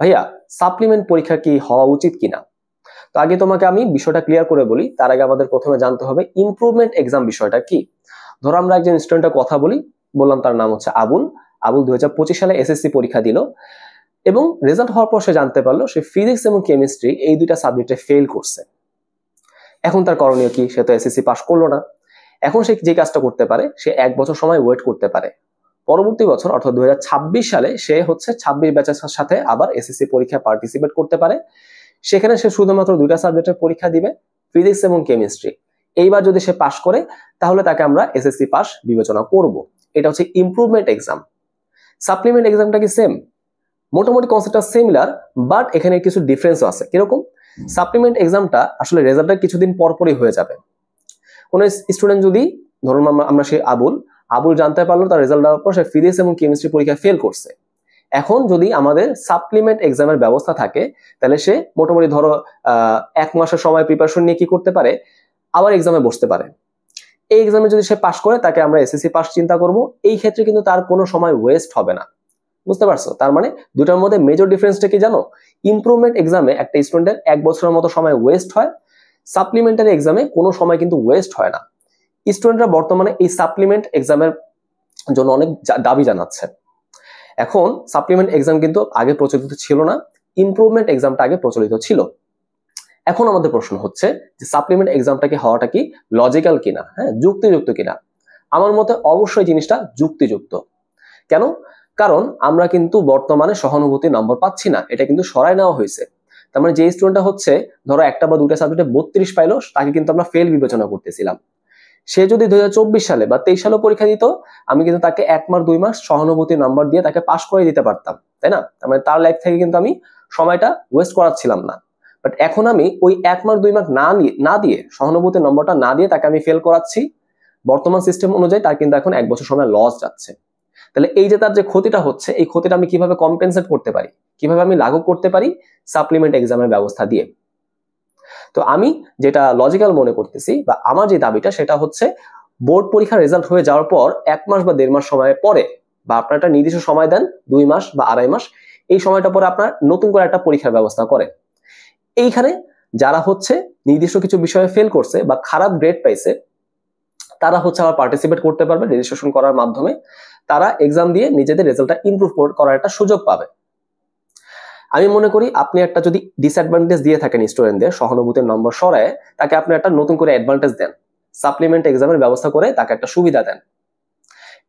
ভাইয়া সাপ্লিমেন্ট পরীক্ষা কি হওয়া উচিত কিনা? তো আগে তোমাকে আমি বিষয়টা ক্লিয়ার করে বলি। তার আগে আমাদের প্রথমে জানতে হবে ইমপ্রুভমেন্ট এক্সাম বিষয়টা কি। ধরো আমরা একজন স্টুডেন্টের কথা বললাম তার নাম হচ্ছে আবুল। আবুল 2025 সালে এসএসসি পরীক্ষা দিল এবং রেজাল্ট হওয়ার পর সে জানতে পারলো সে ফিজিক্স এবং কেমিস্ট্রি এই দুইটা সাবজেক্টে ফেল করছে। এখন তার করণীয় কি? সে তো এসএসসি পাস করলো না। এখন সে যে কাজটা করতে পারে, সে 1 বছর সময় ওয়েট করতে পারে। পরবর্তী বছর অর্থাৎ 2026 সালে সে 26 ব্যাচের সাথে আবার এসএসসি পরীক্ষায় পার্টিসিপেট করতে পারে। সেখানে সে শুধুমাত্র দুইটা সাবজেক্টের পরীক্ষা দিবে, ফিজিক্স এবং কেমিস্ট্রি। এইবার যদি সে পাস করে তাহলে তাকে আমরা এসএসসি পাস বিবেচনা করব। এটা হচ্ছে ইমপ্রুভমেন্ট এক্সাম। সাপ্লিমেন্ট এক্সামটা কি সেম? মোটামুটি কনসেপ্টটা সিমিলার, বাট এখানে কিছু ডিফারেন্সও আছে। কিরকম? সাপ্লিমেন্ট এক্সামটা আসলে রেজাল্টটা কিছুদিন পরপরই হয়ে যাবে। কোন স্টুডেন্ট যদি ধরুন আমরা সে আবুল জানতে পারলো তার রেজাল্ট দেওয়ার পর সে ফিজিক্স এবং কেমিস্ট্রি পরীক্ষায় ফেল করছে। এখন যদি আমাদের সাপ্লিমেন্ট এক্সামের ব্যবস্থা থাকে তাহলে সে মোটামুটি ধরো 1 মাসের সময় প্রিপারেশন নিয়ে কি করতে পারে, আবার এক্সামে বসতে পারে। এই এক্সামে যদি সে পাস করে তাকে আমরা এসএসসি পাস চিন্তা করব। এই ক্ষেত্রে কিন্তু তার কোনো সময় ওয়েস্ট হবে না। বুঝতে পারছো? তার মানে দুটার মধ্যে মেজর ডিফারেন্সটা কি জানো? ইমপ্রুভমেন্ট এক্সামে একটা স্টুডেন্টের 1 বছরের মতো সময় ওয়েস্ট হয়, সাপ্লিমেন্টারি এক্সামে কোনো সময় কিন্তু ওয়েস্ট হয় না। স্টুডেন্টরা বর্তমানে এই সাপ্লিমেন্ট এক্সামের জন্য অনেক দাবি জানাচ্ছে। এখন সাপ্লিমেন্ট এক্সাম কিন্তু আগে প্রচলিত ছিল না, ইমপ্রুভমেন্ট এক্সামটা আগে প্রচলিত ছিল। এখন আমাদের প্রশ্ন হচ্ছে যে সাপ্লিমেন্ট এক্সামটা কি হওয়াটা কি লজিক্যাল কিনা, হ্যাঁ, যুক্তিযুক্ত কিনা? আমার মতে অবশ্যই জিনিসটা যুক্তিযুক্ত। কেন? কারণ আমরা কিন্তু বর্তমানে সহানুভূতি নম্বর পাচ্ছি না, এটা কিন্তু সরাই নেওয়া হয়েছে। তার মানে যে স্টুডেন্টটা হচ্ছে ধরো একটা বা দুটা সাবজেক্টে 32 পাইলো তাকে কিন্তু আমরা ফেল বিবেচনা করতেছিলাম। সে যদি 2024 সালে বা 23 সালে পরীক্ষা দিত, আমি কিন্তু তাকে 1 মাস 2 মাস সহানুভূতি নাম্বার দিয়ে তাকে পাস করে দিতে পারতাম, তাই না? মানে তার লাইফ থেকে কিন্তু আমি সময়টা ওয়েস্ট করাচ্ছিলাম না। বাট এখন আমি ওই 1 মাস 2 মাস না দিয়ে সহানুভূতি নম্বরটা না দিয়ে তাকে আমি ফেল করাচ্ছি। বর্তমান সিস্টেম অনুযায়ী তার কিন্তু এখন 1 বছর সময় লস যাচ্ছে। তাহলে এই যে তার যে ক্ষতিটা হচ্ছে, এই ক্ষতিটা আমি কিভাবে কম্পেনসেট করতে পারি, কিভাবে আমি লাঘব করতে পারি? সাপ্লিমেন্ট এক্সামের ব্যবস্থা দিয়ে। তো আমি যেটা লজিক্যাল মনে করতেছি বা আমার যে দাবিটা সেটা হচ্ছে বোর্ড পরীক্ষার রেজাল্ট হয়ে যাওয়ার পর 1 মাস বা 1.5 মাস সময় পরে, বা আপনার একটা নির্দিষ্ট সময় দেন 2 মাস বা 2.5 মাস, এই সময়টা পরে আপনার নতুন করে একটা পরীক্ষার ব্যবস্থা করেন। এইখানে যারা হচ্ছে নির্দিষ্ট কিছু বিষয়ে ফেল করছে বা খারাপ গ্রেড পাইছে তারা হচ্ছে আবার পার্টিসিপেট করতে পারবে রেজিস্ট্রেশন করার মাধ্যমে। তারা এক্সাম দিয়ে নিজেদের রেজাল্টটা ইমপ্রুভ করার একটা সুযোগ পাবে। আমি মনে করি আপনি একটা যদি ডিসঅ্যাডভান্টেজ দিয়ে থাকেন স্টুডেন্টদের, সহানুভূতির নম্বর সরায় তাকে আপনি একটা নতুন করে অ্যাডভান্টেজ দেন, সাপ্লিমেন্ট এক্সামের ব্যবস্থা করে তাকে একটা সুবিধা দেন।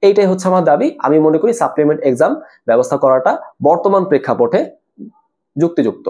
এইটাই হচ্ছে আমার দাবি। আমি মনে করি সাপ্লিমেন্ট এক্সাম ব্যবস্থা করাটা বর্তমান প্রেক্ষাপটে যুক্তিযুক্ত।